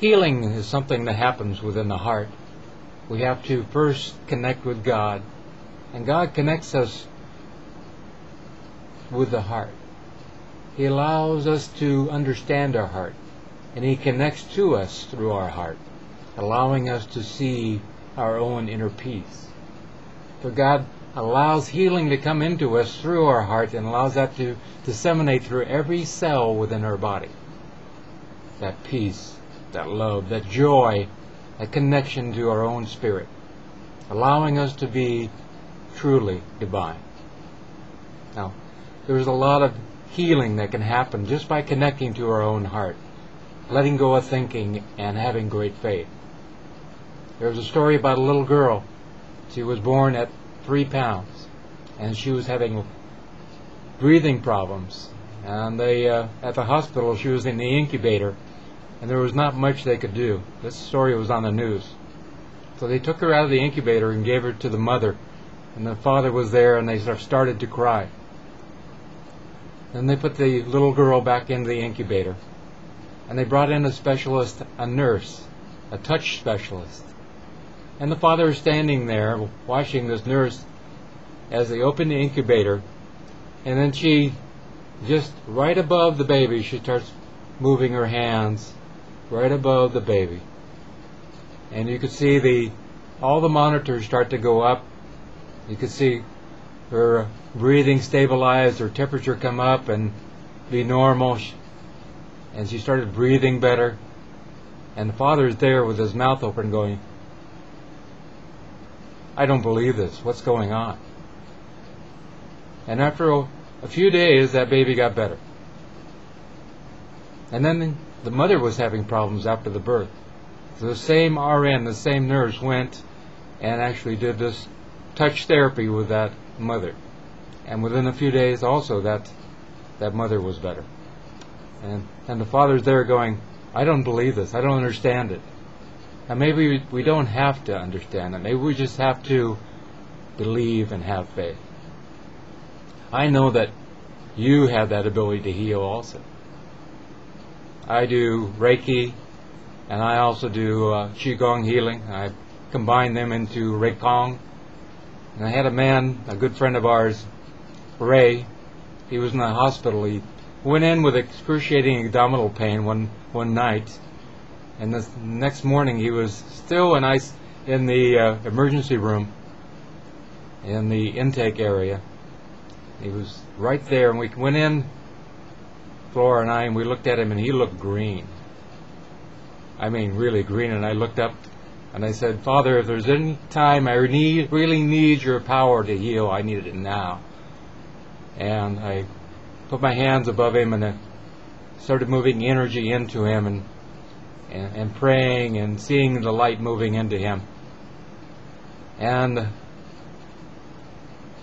Healing is something that happens within the heart. We have to first connect with God, and God connects us with the heart. He allows us to understand our heart, and He connects to us through our heart, allowing us to see our own inner peace. So God allows healing to come into us through our heart and allows that to disseminate through every cell within our body. That peace, that love, that joy, that connection to our own spirit, allowing us to be truly divine. Now, there's a lot of healing that can happen just by connecting to our own heart, letting go of thinking and having great faith. There's a story about a little girl. She was born at 3 pounds, and she was having breathing problems. And at the hospital, she was in the incubator, and there was not much they could do. This story was on the news. So they took her out of the incubator and gave her to the mother, and the father was there, and they started to cry. Then they put the little girl back into the incubator, and they brought in a specialist, a nurse, a touch specialist. And the father is standing there watching this nurse as they open the incubator, and then she, just right above the baby, she starts moving her hands right above the baby. And you could see all the monitors start to go up. You could see her breathing stabilize, her temperature come up and be normal, and she started breathing better. And the father is there with his mouth open going, "I don't believe this. What's going on?" And after a few days, that baby got better. And then the mother was having problems after the birth. So the same RN, the same nurse, went and actually did this touch therapy with that mother. And within a few days also that mother was better. And the father's there going, "I don't believe this. I don't understand it." And maybe we don't have to understand it. Maybe we just have to believe and have faith. I know that you have that ability to heal also. I do Reiki, and I also do Qigong healing. I combine them into Reikong. And I had a man, a good friend of ours, Ray. He was in the hospital. He went in with excruciating abdominal pain one night, and the next morning he was still in the emergency room in the intake area. He was right there, and we went in, Flora and I, and we looked at him, and he looked green. I mean, really green. And I looked up, and I said, "Father, if there's any time I really need your power to heal, I need it now." And I put my hands above him, and I started moving energy into him, and praying and seeing the light moving into him. And it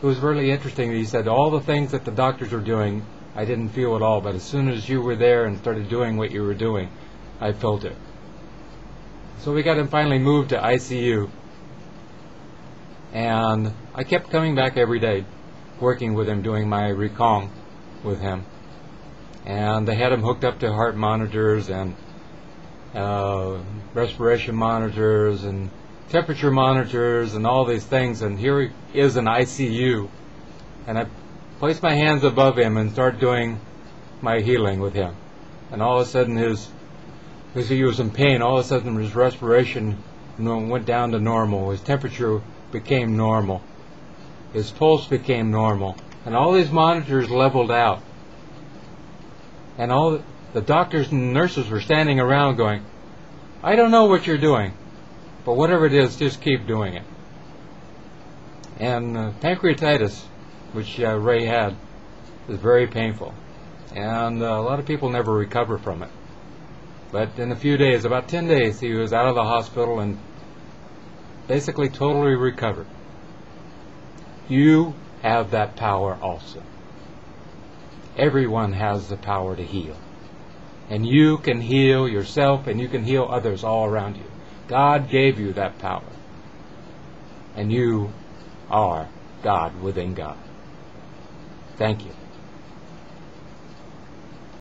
was really interesting. He said, "All the things that the doctors were doing, I didn't feel at all, but as soon as you were there and started doing what you were doing, I felt it." So we got him finally moved to ICU. And I kept coming back every day, working with him, doing my Reikong with him. And they had him hooked up to heart monitors and respiration monitors and temperature monitors and all these things. And here he is in ICU. And I placed my hands above him and started doing my healing with him. And all of a sudden because he was in pain, all of a sudden his respiration went down to normal. His temperature became normal. His pulse became normal. And all these monitors leveled out. And all the doctors and nurses were standing around going, "I don't know what you're doing, but whatever it is, just keep doing it." And pancreatitis, which Ray had, is very painful. And a lot of people never recover from it. But in a few days, about 10 days, he was out of the hospital and basically totally recovered. You have that power also. Everyone has the power to heal. And you can heal yourself, and you can heal others all around you. God gave you that power. And you are God within God. Thank you.